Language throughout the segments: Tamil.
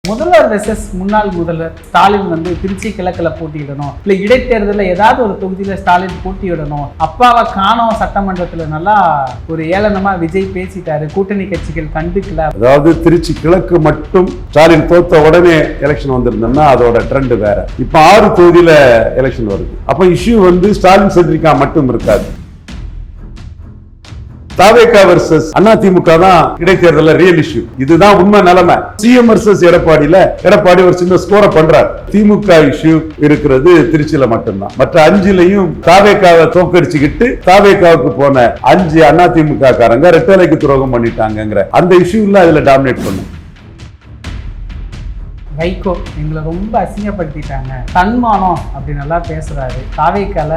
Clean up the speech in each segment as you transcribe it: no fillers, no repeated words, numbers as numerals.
முதல்வர் வெர்சஸ் முன்னாள் முதல்வர் ஸ்டாலின் வந்து திருச்சி கிழக்குல போட்டியிடணும், இல்ல இடைத்தேர்தலில் ஏதாவது ஒரு தொகுதியில ஸ்டாலின் போட்டியிடணும், அப்பாவை காணோம் சட்டமன்றத்துல நல்லா ஒரு ஏளனமா விஜய் பேசிட்டாரு, கூட்டணி கட்சிகள் கண்டுக்கல. அதாவது திருச்சி கிழக்கு மட்டும் ஸ்டாலின் தோத்த உடனே எலெக்ஷன் வந்திருந்தோம்னா அதோட ட்ரெண்ட் வேற. இப்ப 6 தொகுதியில எலெக்ஷன் வருது. அப்ப இஷ்யூ வந்து ஸ்டாலின் சென்ட்ரிக்கா மட்டும் இருக்காது. தாவேகா வெர்சஸ் அதிமுக தான் இடைத்தேர்தல் ரியல் இஷ்யூ. இதுதான் உண்மை நிலைமை. சிஎம் வெர்சஸ் எடப்பாடி ஒரு சின்ன ஸ்கோரை பண்றாரு. திமுக இஷ்யூ இருக்கிறது திருச்சியில மட்டும்தான். மற்ற 5லையும் தாவேகாவை தோக்கடிச்சுக்கிட்டு தாவேகாவுக்கு போன 5 அதிமுக காரங்க ரெட்டலைக்கு துரோகம் பண்ணிட்டாங்கிற அந்த இஷ்யூல அதுல டாமினேட் பண்ணும். வைகோ எங்களை ரொம்ப அசிங்கப்படுத்திட்டாங்க, தன்மானம் அப்படி நல்லா பேசுறாரு, தாவேக்கால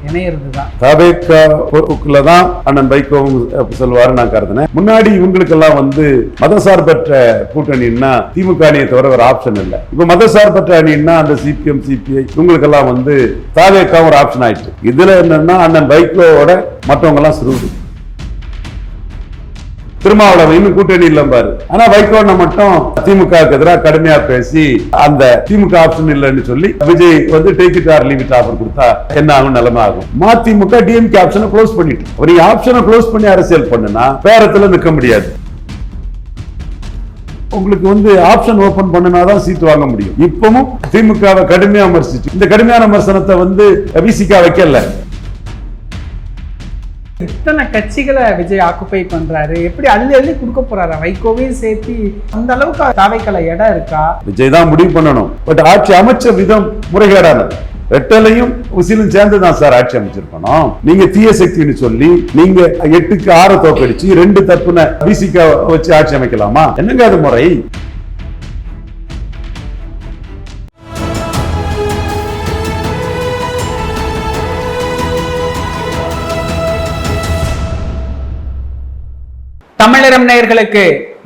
இணையிறது தான். தாவேக்கால தான் அண்ணன் வைகோவும் சொல்வாரு நான் கருதுனேன். முன்னாடி இவங்களுக்கெல்லாம் வந்து மதசார்பற்ற கூட்டணின்னா திமுக அணியை தவிர ஒரு ஆப்ஷன் இல்லை. இப்ப மதசார்பற்ற அணின்னா அந்த சிபிஎம் சிபிஐ இவங்களுக்கெல்லாம் வந்து தாவேக்கா ஒரு ஆப்ஷன் ஆயிடுச்சு. இதுல என்னன்னா அண்ணன் வைகோவோட மற்றவங்க எல்லாம் சுருது. திருமாவளவன் இன்னும் கூட்டணி இல்ல பாரு. ஆனா வைகோன மட்டும் திமுக எதிராக கடுமையா பேசி அந்த திமுக ஆப்ஷன் இல்லைன்னு சொல்லி விஜய் வந்து take it or leave it offer கொடுத்தா என்ன ஆகும் நிலைமை ஆகும். மதிமுக டிஎம்கே ஆப்ஷனை க்ளோஸ் பண்ணிட்டு ஒரு ஆப்ஷனை க்ளோஸ் பண்ணி அரசியல் பண்ணுனா பேரத்துல நிற்க முடியாது. உங்களுக்கு வந்து ஆப்ஷன் ஓபன் பண்ணினாதான் சீட் வாங்க முடியும். இப்பவும் திமுகவை கடுமையா விமர்சிச்சு இந்த கடுமையான விமர்சனத்தை வந்து விசிகா வைக்கல. இத்தனை கட்சிகளை விஜய் ஆக்குப்பை பண்றாரு, எப்படி அள்ளி கொடுக்க போறாரு வைகோவையும் சேர்த்து? அந்த அளவுக்கு தாவேக்கால இடம் இருக்கா? விஜய் தான் முடிவு பண்ணணும். பட் ஆட்சி அமைச்ச விதம் முறைகேடானது. ரெட்டலையும் உசிலும் சேர்ந்துதான் சார் ஆட்சி அமைச்சிருக்கணும். நீங்க தீய சக்தின்னு சொல்லி நீங்க 8க்கு 6 தோக்கடிச்சு 2 தப்புன விசிகா வச்சு ஆட்சி அமைக்கலாமா? என்னங்க அது முறை? தமிழரம் நேயர்களுக்கு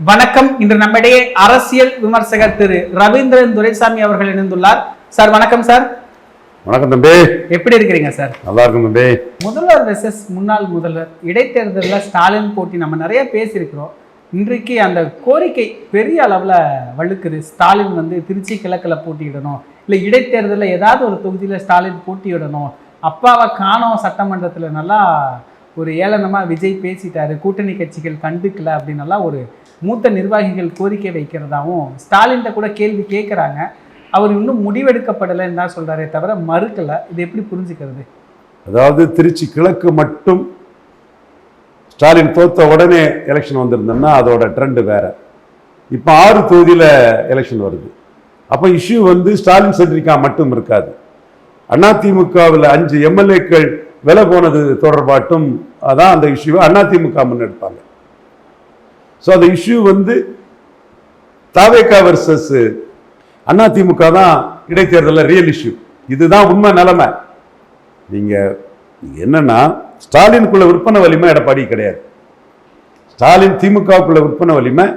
வணக்கம். இன்று நம்மிடையே அரசியல் விமர்சகர் திரு ரவீந்திரன் துரைசாமி அவர்கள் இணைந்துள்ளார். சார் வணக்கம். சார் வணக்கம் தம்பி, எப்படி இருக்கிறீங்க சார்? நல்லா இருக்கும் தம்பி. முதல்வர் வெர்சஸ் முன்னாள் முதல்வர் இடைத்தேர்தலில் ஸ்டாலின் போட்டி நம்ம நிறைய பேசியிருக்கிறோம். இன்றைக்கு அந்த கோரிக்கை பெரிய அளவில் வலுக்குது. ஸ்டாலின் வந்து திருச்சி கிழக்கில் போட்டியிடணும், இல்லை இடைத்தேர்தலில் ஏதாவது ஒரு தொகுதியில் ஸ்டாலின் போட்டியிடணும், அப்பாவை காணோம் சட்டமன்றத்தில் நல்லா ஒரு ஏளனமாக விஜய் பேசிட்டாரு, கூட்டணி கட்சிகள் கண்டுக்கல அப்படின்னால ஒரு மூத்த நிர்வாகிகள் கோரிக்கை வைக்கிறதாவும் ஸ்டாலின்கிட்ட கூட கேள்வி கேட்குறாங்க. அவர் இன்னும் முடிவெடுக்கப்படலைன்னு தான் சொல்கிறாரே தவிர மறுக்கலை. இது எப்படி புரிஞ்சுக்கிறது? அதாவது திருச்சி கிழக்கு மட்டும் ஸ்டாலின் தோத்த உடனே எலெக்ஷன் வந்திருந்தோம்னா அதோட ட்ரெண்ட் வேற. இப்போ 6 தொகுதியில் எலெக்ஷன் வருது. அப்போ இஷ்யூ வந்து ஸ்டாலின் சென்ட்ரிக்கா மட்டும் இருக்காது. அதிமுகவில் 5 எம்எல்ஏக்கள் விலை போனது தொடர்பாட்டும் அதான் அந்த இஷ்யூவை அதிமுக முன்னெடுப்பாங்க. ஸோ அந்த இஷ்யூ வந்து தாவேகா வெர்சஸ் அதிமுக தான் இடைத்தேர்தலில் ரியல் இஷ்யூ. இதுதான் உண்மை நிலைமை. நீங்க என்னன்னா ஸ்டாலினுக்குள்ள விற்பனை வலிமை எடப்பாடி கிடையாது. ஸ்டாலின் திமுகவுக்குள்ள விற்பனை வலிமை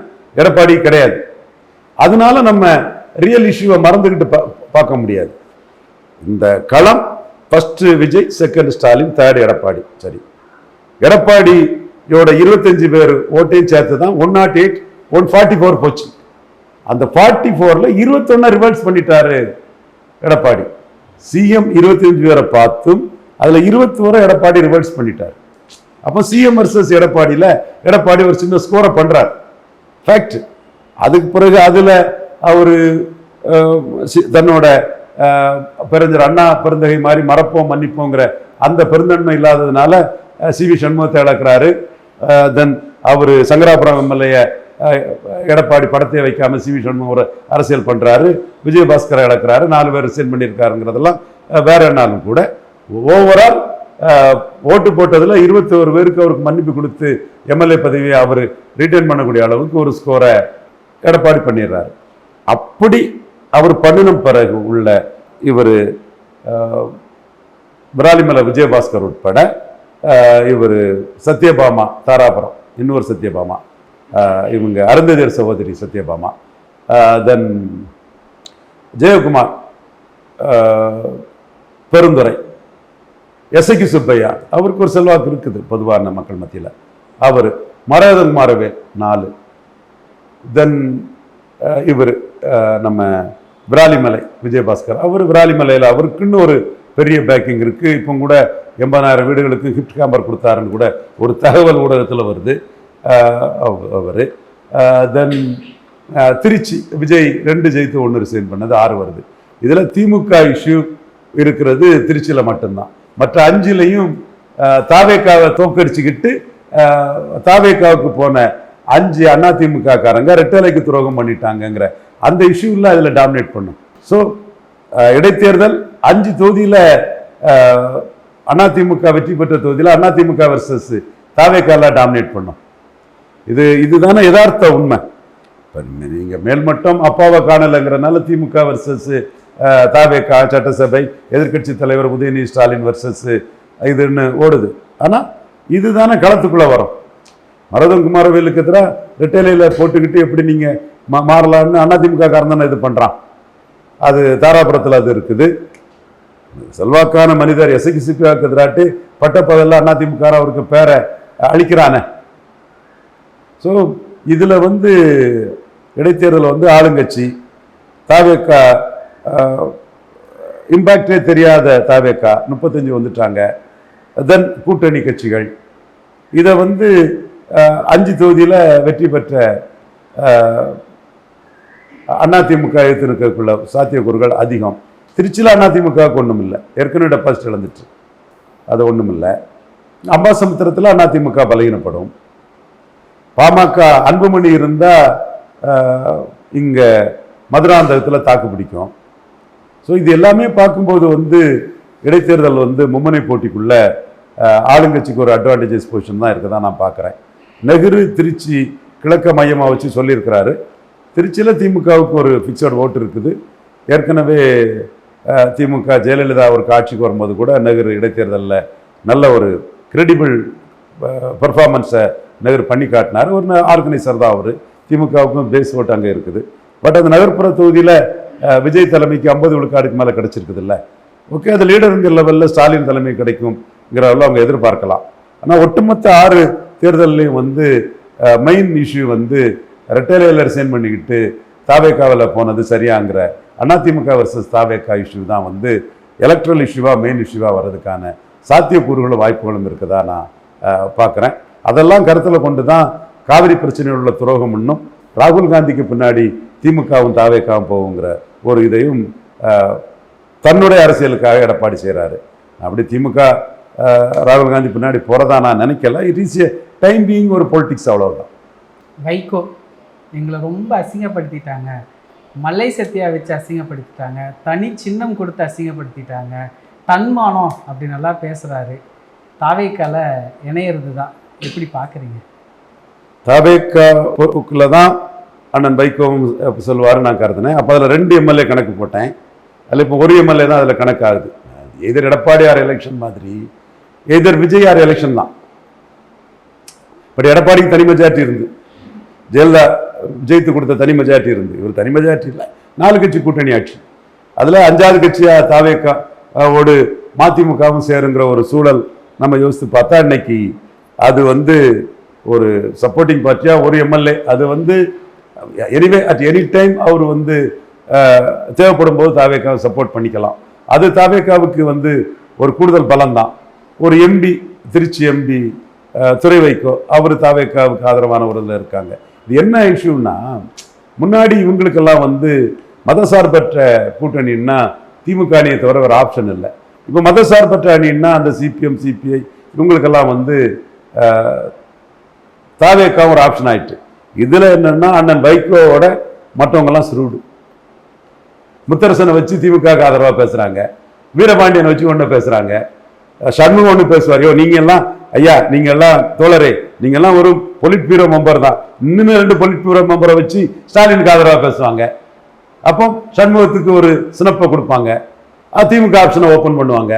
எடப்பாடி கிடையாது. அதனால நம்ம ரியல் இஷ்யூவை மறந்துக்கிட்டு பார்க்க முடியாது. இந்த களம் first Vijay, second Stalin, third Edappadi. சரி, எடப்பாடியோட 25 பேர் ஓட்டையும் சேர்த்து தான் 108, 144 போச்சு. அந்த 44ல 21 ரிவர்ஸ் பண்ணிட்டாரு எடப்பாடி. சிஎம் 25 பேரை பார்த்தும் அதுல 21 எடப்பாடி ரிவர்ஸ் பண்ணிட்டார். அப்போ சிஎம் வர்சஸ் எடப்பாடி ஒரு சின்ன ஸ்கோரை பண்றார். ஃபேக்ட். அதுக்கு பிறகு அதுல அவரு தன்னோட பெருஞ்சர் அண்ணா பெருந்தகை மாதிரி மறப்போம் மன்னிப்போங்கிற அந்த பெருந்தன்மை இல்லாததுனால சிவி சண்முகத்தை இழக்கிறாரு. தென் அவர் சங்கராபுரம் எம்எல்ஏ எடப்பாடி படத்தை வைக்காம சிவி சண்முகம் ஒரு அரசியல் பண்றாரு. விஜயபாஸ்கரை இழக்கிறாரு. 4 பேர் ரிசைன் பண்ணியிருக்காருங்கிறதெல்லாம் வேற என்னாலும் கூட ஓவரால் ஓட்டு போட்டதுல 21 பேருக்கு அவருக்கு மன்னிப்பு கொடுத்து எம்எல்ஏ பதவியை அவர் ரிட்டைன் பண்ணக்கூடிய அளவுக்கு ஒரு ஸ்கோரை எடப்பாடி பண்ணிடுறாரு. அப்படி அவர் பண்ணின பிறகு உள்ள இவர் விராலிமலை விஜயபாஸ்கர் உட்பட இவர் சத்யபாமா தாராபுரம், இன்னொரு சத்யபாமா, இவங்க அருந்ததியர் சகோதரி சத்யபாமா, தென் ஜெயக்குமார் பெருந்துறை, எஸ்ஐக்கு சுப்பையா, அவருக்கு ஒரு செல்வாக்கு இருக்குது பொதுவான மக்கள் மத்தியில். அவர் மரதன் மாறவேல் 4, தென் இவர் நம்ம விராலிமலை விஜயபாஸ்கர், அவர் விராலிமலையில் அவருக்குன்னு ஒரு பெரிய பேக்கிங் இருக்குது. இப்போ கூட 80,000 வீடுகளுக்கு கிஃப்ட் ஹேம்பர் கொடுத்தாருன்னு கூட ஒரு தகவல் ஊடகத்தில் வருது. அவர் தென் திருச்சி விஜய் 2 ஜெயித்து 1 ரிசைன் பண்ணது 6 வருது. இதில் திமுக இஷ்யூ இருக்கிறது திருச்சியில் மட்டும்தான். மற்ற 5லையும் தாவேக்காவை தோக்கடிச்சுக்கிட்டு தாவேக்காவுக்கு போன 5 அதிமுக காரங்க ரெட்டலைக்கு துரோகம் பண்ணிட்டாங்கங்கிற அந்த இஷ்யூவில் அதில் டாமினேட் பண்ணும். ஸோ இடைத்தேர்தல் 5 தொகுதியில் அதிமுக வெற்றி பெற்ற தொகுதியில் அதிமுக வர்சஸ் தாவேக்காலாம் டாமினேட் பண்ணும். இதுதானே யதார்த்த உண்மை. இப்போ நீங்கள் மேல்மட்டம் அப்பாவை காணலைங்கிறனால திமுக வர்சஸ் தாவேக்கா, சட்டசபை எதிர்கட்சி தலைவர் உதயநிதி ஸ்டாலின் வர்சஸ் இதுன்னு ஓடுது. ஆனால் இதுதானே களத்துக்குள்ளே வரும். மரதம் குமாரவேலுக்கு எதிராக ரெட்டலையில் போட்டுக்கிட்டு எப்படி நீங்கள் மாறலான்னு அதிமுக காரன் தானே இது பண்ணுறான். அது தாராபுரத்தில் அது இருக்குது. செல்வாக்கான மனிதர் எசகிசிபியாவுக்கு எதிராட்டு பட்டப்பதெல்லாம் அதிமுக அவருக்கு பேரை அழிக்கிறானே. ஸோ இதில் இடைத்தேர்தல் ஆளுங்கட்சி தாவேக்கா இம்பாக்டே தெரியாத தாவேக்கா 35 வந்துட்டாங்க. தென் கூட்டணி கட்சிகள் இதை 5 தொகுதியில் வெற்றி பெற்ற அதிமுக எடுத்திருக்கக்குள்ள சாத்தியக்கூறுகள் அதிகம். திருச்சியில் அதிமுகவுக்கு ஒன்றும் இல்லை, ஏற்கனவே டெபாசிட் இழந்துட்டு, அது ஒன்றும் இல்லை. அம்பாசமுத்திரத்தில் அதிமுக பலகீனப்படும். பாமக அன்புமணி இருந்தால் இங்கே மதுராந்தகத்தில் தாக்கு பிடிக்கும். ஸோ இது எல்லாமே பார்க்கும்போது இடைத்தேர்தல் மும்முனை போட்டிக்குள்ள ஆளுங்கட்சிக்கு ஒரு அட்வான்டேஜஸ் பொசிஷன் தான் இருக்குதான் நான் பார்க்குறேன். நெஹ்ரு திருச்சி கிழக்க மையமாக வச்சு சொல்லியிருக்கிறாரு. திருச்சியில் திமுகவுக்கு ஒரு ஃபிக்ஸட் ஓட்டு இருக்குது. ஏற்கனவே திமுக ஜெயலலிதா அவருக்கு ஆட்சிக்கு வரும்போது கூட நெஹ்ரு இடைத்தேர்தலில் நல்ல ஒரு கிரெடிபிள் பர்ஃபார்மன்ஸை நெஹ்ரு பண்ணி காட்டினார். ஒரு ஆர்கனைசர் தான் அவர். திமுகவுக்கும் பேஸ் ஓட்டு அங்கே இருக்குது. பட் அந்த நகர்ப்புற தொகுதியில் விஜய் தலைமைக்கு 50 விழுக்காடுக்கு மேலே கிடச்சிருக்குது இல்லை. ஓகே, அது லீடருங்கிற லெவலில் ஸ்டாலின் தலைமை கிடைக்கும்ங்கிறவள்ள அவங்க எதிர்பார்க்கலாம். ஆனால் ஒட்டுமொத்த 6 தேர்தலையும் மெயின் இஷ்யூ ரெட்டைலையில் ரிசைன் பண்ணிக்கிட்டு தாவேக்காவில் போனது சரியாங்கிற அதிமுக வர்சஸ் தாவேக்கா இஷ்யூ தான் எலக்ட்ரல் இஷ்யூவாக மெயின் இஷ்யூவாக வர்றதுக்கான சாத்தியக்கூறுகளும் வாய்ப்புகளும் இருக்குதா நான் பார்க்குறேன். அதெல்லாம் கருத்தில் கொண்டு தான் காவிரி பிரச்சனையில் உள்ள துரோகம் இன்னும் ராகுல் காந்திக்கு பின்னாடி திமுகவும் தாவேக்காவும் போகுங்கிற ஒரு இதையும் தன்னுடைய அரசியலுக்காக எடப்பாடி செய்கிறாரு. அப்படி திமுக ராகுல் காந்தி பின்னாடி போகிறதா நான் நினைக்கல. It is a time being ஒரு பொலிட்டிக்ஸ், அவ்வளோதான். வைகோ எங்களை ரொம்ப அசிங்கப்படுத்திட்டாங்க, மல்லை சத்தியா வச்சு அசிங்கப்படுத்திட்டாங்க, தனி சின்னம் கொடுத்து அசிங்கப்படுத்திட்டாங்க, தன்மானம் அப்படி நல்லா பேசுகிறாரு. தாவேக்கால இணையிறது தான் எப்படி பார்க்குறீங்க? தாவேக்காவுக்குள்ள தான் அண்ணன் வைகோவும் சொல்லுவார் நான் கருதுனேன். அப்போ அதில் 2 எம்எல்ஏ கணக்கு போட்டேன். அதில் இப்போ 1 எம்எல்ஏ தான் அதில் கணக்காகுது. எதிர் எடப்பாடியார் எலெக்ஷன் மாதிரி எதிர் விஜயார் எலெக்ஷன் தான். பட் எடப்பாடிக்கு தனி மெஜாரிட்டி இருந்து, ஜெயலலிதா விஜய்த்து கொடுத்த தனி மெஜாரிட்டி இருந்து, இவர் தனி மெஜாரிட்டி இல்லை, 4 கட்சி கூட்டணி ஆட்சி. அதில் 5வது கட்சியாக தாவேக்காவோடு மதிமுகவும் சேருங்கிற ஒரு சூழல் நம்ம யோசித்து பார்த்தா இன்னைக்கு அது ஒரு சப்போர்ட்டிங் பார்ட்டியாக 1 எம்எல்ஏ அது எனிவே அட் எனி டைம் அவர் தேவைப்படும் போது தாவேக்காவை சப்போர்ட் பண்ணிக்கலாம். அது தாவேக்காவுக்கு ஒரு கூடுதல் பலம் தான். ஒரு எம்பி திருச்சி எம்பி துரை வைகோ அவர் தாவேக்காவுக்கு ஆதரவானவர்கள் இருக்காங்க. இது என்ன இஷ்யூன்னா, முன்னாடி இவங்களுக்கெல்லாம் மதசார்பற்ற கூட்டணின்னா திமுக அணியை தவிர ஒரு ஆப்ஷன் இல்லை. இப்போ மதசார்பற்ற அணின்னா அந்த சிபிஎம் சிபிஐ இவங்களுக்கெல்லாம் தாவேக்காவும் ஒரு ஆப்ஷன் ஆயிட்டு. இதில் என்னன்னா அண்ணன் வைகோவோட மற்றவங்கெல்லாம் சுருடு. முத்தரசனை வச்சு திமுக ஆதரவாக பேசுகிறாங்க, வீரபாண்டியனை வச்சு ஒன்று பேசுகிறாங்க, சண்முகம் ஒன்று பேசுவார். நீங்கள்லாம் ஐயா, நீங்கள்லாம் தோழரே, நீங்கள்லாம் ஒரு பொலிட் பியூரோ மெம்பர் தான், இன்னுமே 2 பொலிட் பியூரோ மெம்பரை வச்சு ஸ்டாலினுக்கு ஆதரவாக பேசுவாங்க. அப்போ சண்முகத்துக்கு ஒரு சினப்பை கொடுப்பாங்க, திமுக ஆப்ஷனை ஓப்பன் பண்ணுவாங்க.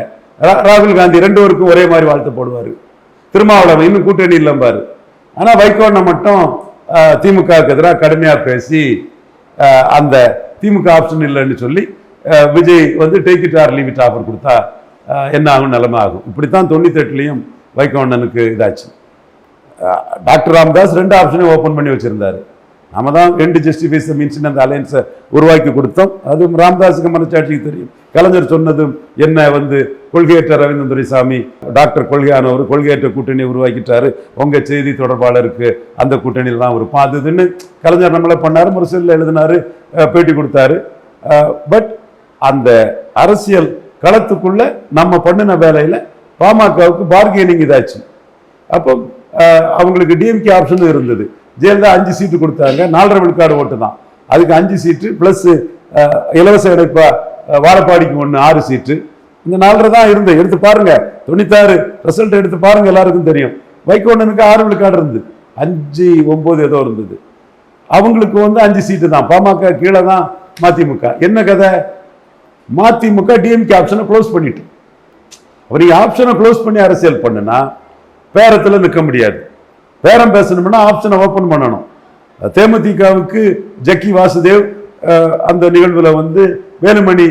ராகுல் காந்தி 2 பேருக்கும் ஒரே மாதிரி வாழ்த்து போடுவார். திருமாவளவன் இன்னும் கூட்டணி இல்லைம்பாரு. ஆனால் வைகோனை மட்டும் திமுகவுக்கு எதிராக கடுமையாக பேசி அந்த திமுக ஆப்ஷன் இல்லைன்னு சொல்லி Vijay take it or leave it offer கொடுத்தா என்ன ஆகும், நிலைமை ஆகும். இப்படித்தான் 98லையும் வைகோ அண்ணனுக்கு இதாச்சு. டாக்டர் ராமதாஸ் 2 ஆப்ஷனையும் ஓப்பன் பண்ணி வச்சிருந்தாரு. நாம தான் எண்டு ஜஸ்டிஃபைஸ் மீன்ஸ் அந்த அலையன்ஸை உருவாக்கி கொடுத்தோம். அதுவும் ராமதாஸுக்கு மனச்சாட்சிக்கு தெரியும். கலைஞர் சொன்னதும் என்ன வந்து கொள்கையற்ற ரவீந்திரன் துரைசாமி டாக்டர் கொள்கையானவர் கொள்கையற்ற கூட்டணியை உருவாக்கிட்டாரு, உங்க செய்தி தொடர்பாளருக்கு அந்த கூட்டணியில் தான் இருப்போம் அதுன்னு கலைஞர் நம்மளை பண்ணாரு, முரசொலியில் எழுதினாரு, பேட்டி கொடுத்தாரு. பட் அந்த அரசியல் களத்துக்குள்ள நம்ம பண்ணின வேலையில பாமகவுக்கு பார்கெனிங் இதாச்சு. அப்போ அவங்களுக்கு டிஎம்கே ஆப்ஷனும் இருந்தது. ஜெயலலிதா 5 சீட்டு கொடுத்தாங்க, 4.5 விழுக்காடு ஓட்டு தான். அதுக்கு 5 சீட்டு பிளஸ் இலவச இணைப்பா வாழப்பாடிக்கு 1 6 சீட்டு. இந்த 4.5 தான் இருந்தது. எடுத்து பாருங்க, 96 ரிசல்ட் எடுத்து பாருங்க, எல்லாருக்கும் தெரியும். வைகோண்ணனுக்கு 6 விழுக்காடு இருந்தது, 5 9 ஏதோ இருந்தது. அவங்களுக்கு வந்து 5 சீட்டு தான். பாமக கீழே தான் மதிமுக. என்ன கதை? மதிமுக டிஎம்கே ஆப்ஷனை க்ளோஸ் பண்ணிட்டு, அவர் ஆப்ஷனை க்ளோஸ் பண்ணி அரசியல் பண்ணுனா பேரத்தில் நிற்க முடியாது. பேரம் பேசணும்னா ஆப்ஷனை ஓப்பன் பண்ணணும். தேமுதிகவுக்கு ஜக்கி வாசுதேவ் அந்த நிகழ்வுல வந்து வேலுமணி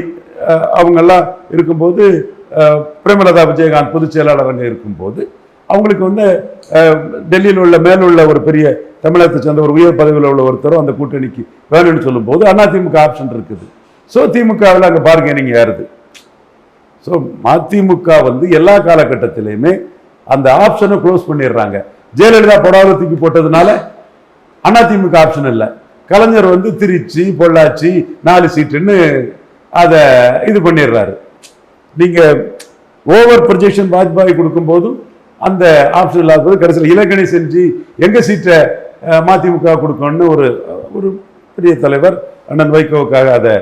அவங்கெல்லாம் இருக்கும்போது, பிரேமலதா விஜயகாந்த் பொதுச் செயலாளர் அங்கே இருக்கும்போது அவங்களுக்கு வந்து டெல்லியில் உள்ள மேலுள்ள ஒரு பெரிய தமிழகத்தை சேர்ந்த ஒரு உயர் பதவியில் உள்ள ஒருத்தரும் அந்த கூட்டணிக்கு வேணும்னு சொல்லும் போது அதிமுக ஆப்ஷன் இருக்குது. ஸோ திமுகவில் அங்கே பார்கெனிங் ஏறுது. ஸோ மதிமுக வந்து எல்லா காலகட்டத்திலையுமே அந்த ஆப்ஷனை க்ளோஸ் பண்ணிடுறாங்க. ஜெயலலிதா பொடாவத்துக்கு போட்டதுனால அதிமுக ஆப்ஷன் இல்லை. கலைஞர் வந்து திருச்சி பொள்ளாச்சி 4 சீட்டுன்னு அதை இது பண்ணிடுறாரு. நீங்க ஓவர் ப்ரொஜெக்ஷன் வாஜ்பாய் கொடுக்கும் போதும் அந்த ஆப்ஷன் இல்லாத கடைசியில் இலக்கணி செஞ்சு எங்க சீட்டை மதிமுக கொடுக்கணும்னு ஒரு பெரிய தலைவர் அண்ணன் வைகோவுக்காக அதை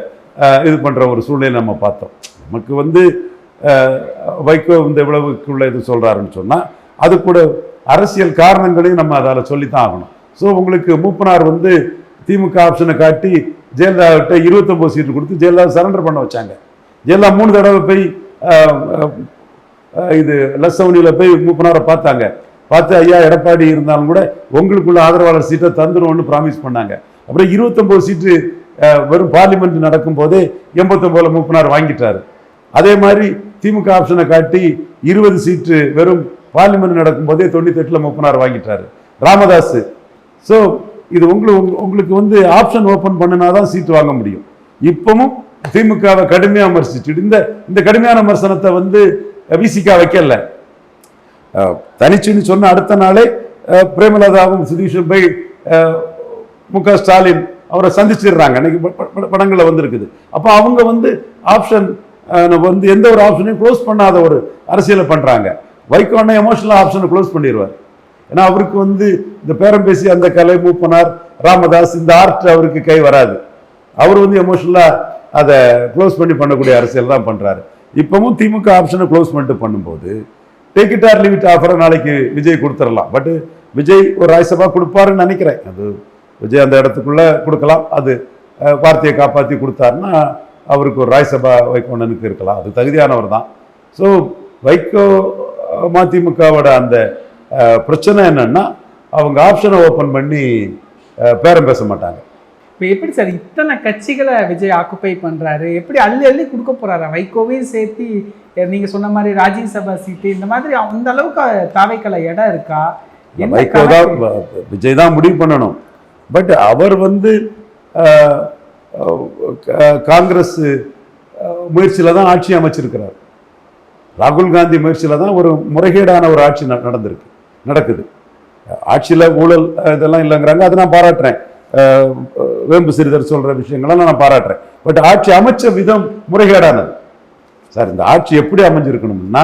இது பண்ற ஒரு சூழ்நிலை நம்ம பார்த்தோம். நமக்கு வந்து வைகோ இந்த இவ்வளவுக்குள்ள இது சொல்றாருன்னு சொன்னா அது கூட அரசியல் காரணங்களையும் நம்ம அதால சொல்லித்தான் ஆகணும். ஸோ உங்களுக்கு மூப்பனார் வந்து திமுக ஆப்ஷனை காட்டி ஜெயலலிதாவிட்ட 29 சீட்டு கொடுத்து ஜெயலலிதா சரண்டர் பண்ண வச்சாங்க. ஜெயலலிதா 3 தடவை போய் இது லசவனியில் போய் மூப்பனாரை பார்த்தாங்க. பார்த்து ஐயா எடப்பாடி இருந்தாலும் கூட உங்களுக்குள்ள ஆதரவாளர் சீட்டை தந்துருவோம்னு ப்ராமிஸ் பண்ணாங்க. அப்புறம் 29 சீட்டு வெறும் பார்லிமெண்ட் நடக்கும் போதே 89 மூப்பனார் வாங்கிட்டாரு. அதே மாதிரி திமுக ஆப்ஷனை காட்டி 20 சீட்டு வெறும் பார்லிமெண்ட் நடக்கும் போதே 98 மூப்பனார் வாங்கிட்டாரு ராமதாஸ். ஸோ இது உங்களுக்கு வந்து ஆப்ஷன் ஓப்பன் பண்ணினாதான் சீட்டு வாங்க முடியும். இப்பவும் திமுகவை கடுமையாக விமர்சிச்சுட்டு இந்த கடுமையான விமர்சனத்தை வந்து விசிகா வைக்கல. தனிச்சுன்னு சொன்ன அடுத்த நாளே பிரேமலதாவும் சுதீஷும் போய் முக ஸ்டாலின் அவரை சந்திச்சிடுறாங்க. அன்னைக்கு படங்களில் வந்திருக்குது. அப்போ அவங்க வந்து ஆப்ஷன் வந்து எந்த ஒரு ஆப்ஷனையும் க்ளோஸ் பண்ணாத ஒரு அரசியலை பண்றாங்க. வைகோன்னா எமோஷனல் ஆப்ஷனை க்ளோஸ் பண்ணிடுவார். ஏன்னா அவருக்கு வந்து இந்த பேரம் பேசி அந்த கலை மூப்பனார் ராமதாஸ் இந்த ஆர்ட் அவருக்கு கை வராது. அவர் வந்து எமோஷனலா அதை க்ளோஸ் பண்ணக்கூடிய அரசியல் தான் பண்றாரு. இப்பவும் திமுக ஆப்ஷனை க்ளோஸ் பண்ணிட்டு பண்ணும்போது take it or leave it ஆஃபரை நாளைக்கு விஜய் கொடுத்துடலாம். பட் விஜய் ஒரு ராஜ்யசபா கொடுப்பாருன்னு நினைக்கிறேன். அது விஜய் அந்த இடத்துக்குள்ள கொடுக்கலாம். அது வார்த்தையை காப்பாற்றி கொடுத்தாருன்னா அவருக்கு ஒரு ராஜ்யசபா வைகோண்ணனுக்கு இருக்கலாம். அது தகுதியானவர் தான். ஸோ வைகோ மதிமுகவோட அந்த பிரச்சனை என்னன்னா அவங்க ஆப்ஷனை ஓப்பன் பண்ணி பேரம் பேச மாட்டாங்க. இப்போ எப்படி சார் இத்தனை கட்சிகளை விஜய் ஆக்குப்பை பண்றாரு? எப்படி அள்ளி கொடுக்க போறாரா? வைகோவையும் சேர்த்து நீங்க சொன்ன மாதிரி ராஜ்யசபா சீட்டு இந்த மாதிரி அந்த அளவுக்கு தாவைக்கல இடம் இருக்கா? வைகோ தான் விஜய் தான் முடிவு பண்ணணும். பட் அவர் வந்து காங்கிரஸ் முயற்சியில தான் ஆட்சி அமைச்சிருக்கிறார். ராகுல் காந்தி முயற்சியில தான் ஒரு முறைகேடான ஒரு ஆட்சி நடக்குது. ஆட்சியில ஊழல் இதெல்லாம் இல்லைங்கிறாங்க. அதை நான் பாராட்டுறேன். வேம்பு சிறிதர் சொல்ற விஷயங்கள்லாம் நான் பாராட்டுறேன். பட் ஆட்சி அமைச்ச விதம் முறைகேடானது சார். இந்த ஆட்சி எப்படி அமைஞ்சிருக்கணும்னா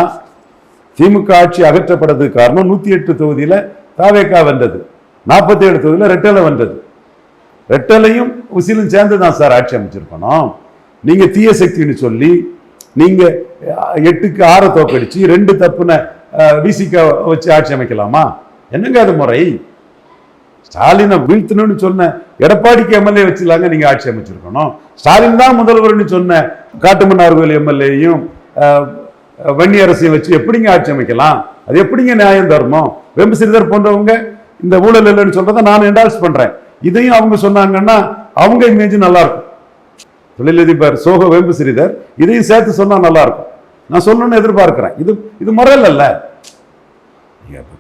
திமுக ஆட்சி அகற்றப்பட்டதுக்கு காரணம் 108 தொகுதியில தாவேகா வென்றது, 47 தொகுதியில ரெட்டலை வென்றது. ரெட்டலையும் உசிலும் சேர்ந்து தான் சார் ஆட்சி அமைச்சிருக்கணும். நீங்க தீய சக்தின்னு சொல்லி நீங்க 8க்கு 6 தோக்கடிச்சு 2 தப்புன விசிகா வச்சு ஆட்சி அமைக்கலாமா? என்னங்க அது முறை? ஸ்டாலினை வீழ்த்தணும்னு சொன்ன எடப்பாடிக்கு எம்எல்ஏ வச்சுலாங்க நீங்க ஆட்சி அமைச்சிருக்கணும். ஸ்டாலின் தான் முதல்வர்னு சொன்ன காட்டுமன்னார்கோவில் எம்எல்ஏயும் வன்னியரசையும் வச்சு எப்படிங்க ஆட்சி அமைக்கலாம்? அது எப்படிங்க நியாயம் தரணும்? வெம்பு சிறிதர் போன்றவங்க இந்த ஊழல் இல்லைன்னு சொல்றதை நான் என்டால்ஸ் பண்றேன். இதையும் அவங்க சொன்னாங்கன்னா அவங்க இமேஜ் நல்லா இருக்கும். தொழிலதிபர் சோக வேம்பு சிறிதர் இதையும் சேர்த்து சொன்னா நல்லா இருக்கும். நான் சொல்லணும்னு எதிர்பார்க்கிறேன். இது முறையில் அல்ல.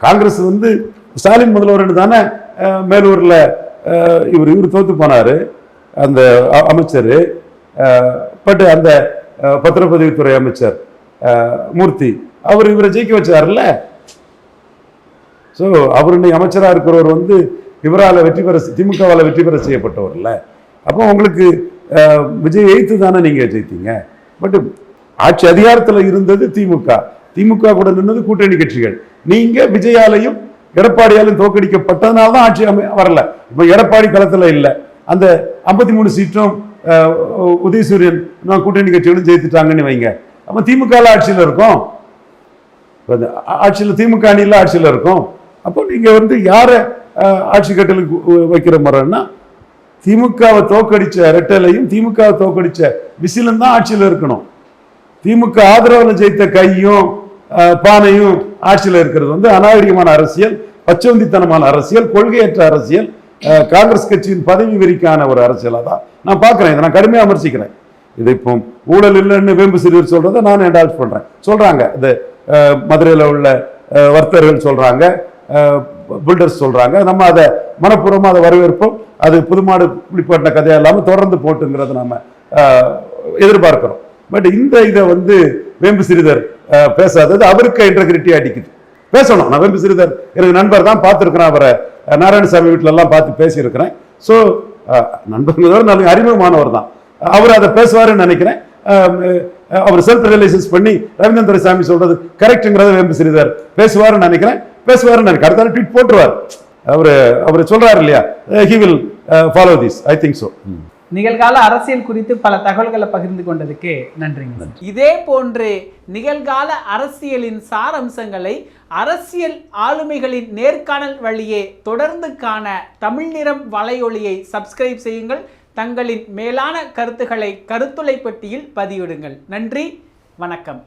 காங்கிரஸ் வந்து ஸ்டாலின் முதல்வர் தானே மேலூர்ல இவர் தோத்து போனார் அந்த அமைச்சர். பட் அந்த பத்திரப்பதிவுத்துறை அமைச்சர் மூர்த்தி இவரை ஜெயிக்க வச்சார்ல. ஸோ அவர் இன்னைக்கு அமைச்சராக இருக்கிறவர் வந்து இவரால் திமுகவால் வெற்றி பெற செய்யப்பட்டவர்ல. அப்போ உங்களுக்கு விஜய் எய்த்து தானே நீங்கள் ஜெயித்தீங்க. பட் ஆட்சி அதிகாரத்தில் இருந்தது திமுக கூட நின்னது கூட்டணி கட்சிகள். நீங்கள் விஜயாலையும் எடப்பாடியாலும் தோற்கடிக்கப்பட்டதுனால தான் ஆட்சி வரல. இப்போ எடப்பாடி களத்தில் இல்லை. அந்த 53 சீட்டும் உதயசூரியன் கூட்டணி கட்சிகளும் ஜெயித்துட்டாங்கன்னு வைங்க. அப்போ திமுக ஆட்சியில் இருக்கும். ஆட்சியில் திமுக அணியில் ஆட்சியில் இருக்கும். அப்போ நீங்கள் வந்து யாரை ஆட்சி கட்டலுக்கு வைக்கிற முறைன்னா திமுகவை தோக்கடிச்ச ரெட்டலையும் திமுகவை தோக்கடிச்ச விசிலும் தான் ஆட்சியில் இருக்கணும். திமுக ஆதரவில் ஜெயித்த கையும் பானையும் ஆட்சியில் இருக்கிறது வந்து அநாகரிகமான அரசியல், பச்சவந்தித்தனமான அரசியல், கொள்கையற்ற அரசியல், காங்கிரஸ் கட்சியின் பதவி வெறிக்கான ஒரு அரசியலாக தான் நான் பார்க்குறேன். இதை நான் கடுமையாக விமர்சிக்கிறேன். இது இப்போ ஊழல் இல்லைன்னு வேம்பு சிறுவர் சொல்றதை நான் என்டால்ஸ் பண்றேன். சொல்றாங்க இந்த மதுரையில் உள்ள வர்த்தகர்கள் சொல்றாங்க, பில்டர்ஸ் சொல்றாங்க. நம்ம அதை மனப்பூர்வமாக அதை வரவேற்போம். அது புதுமாடு குளிப்பாட்டின கதையா இல்லாமல் தொடர்ந்து போட்டுங்கிறத நம்ம எதிர்பார்க்கிறோம். பட் இந்த இதை வந்து வேம்பு சிறிதர் பேசாதது அவருக்கு இன்டெகிரிட்டி அடிக்குது. பேசணும். நான் வேம்பு சிறிதர் எனக்கு நண்பர் தான், பார்த்துருக்கிறேன். அவரை நாராயணசாமி வீட்டில எல்லாம் பார்த்து பேசியிருக்கிறேன். ஸோ நண்பர்கள் நல்ல அறிமுகமானவர் தான். அவர் அதை பேசுவாருன்னு நினைக்கிறேன். அவர் செல்ஃப் ரியலைசன்ஸ் பண்ணி ரவீந்திரன் துரைசாமி சொல்றது கரெக்ட்ங்கிறத வேம்பு சிறிதர் பேசுவாருன்னு நினைக்கிறேன். அடுத்த ட்வீட் போட்டுருவார். அவர் சொல்றாரு இல்லையா, he will follow this. I think so. நிகழ்கால அரசியல் குறித்து பல தகவல்களை பகிர்ந்து கொண்டதுக்கு நன்றிங்க. இதே போன்று நிகழ்கால அரசியலின் சாரம்சங்களை அரசியல் ஆளுமைகளின் நேர்காணல் வழியே தொடர்ந்து காண தமிழ் நிறம் வலையொலியை சப்ஸ்கிரைப் செய்யுங்கள். தங்களின் மேலான கருத்துக்களை கருத்துளை பெட்டியில் பதிவிடுங்கள். நன்றி, வணக்கம்.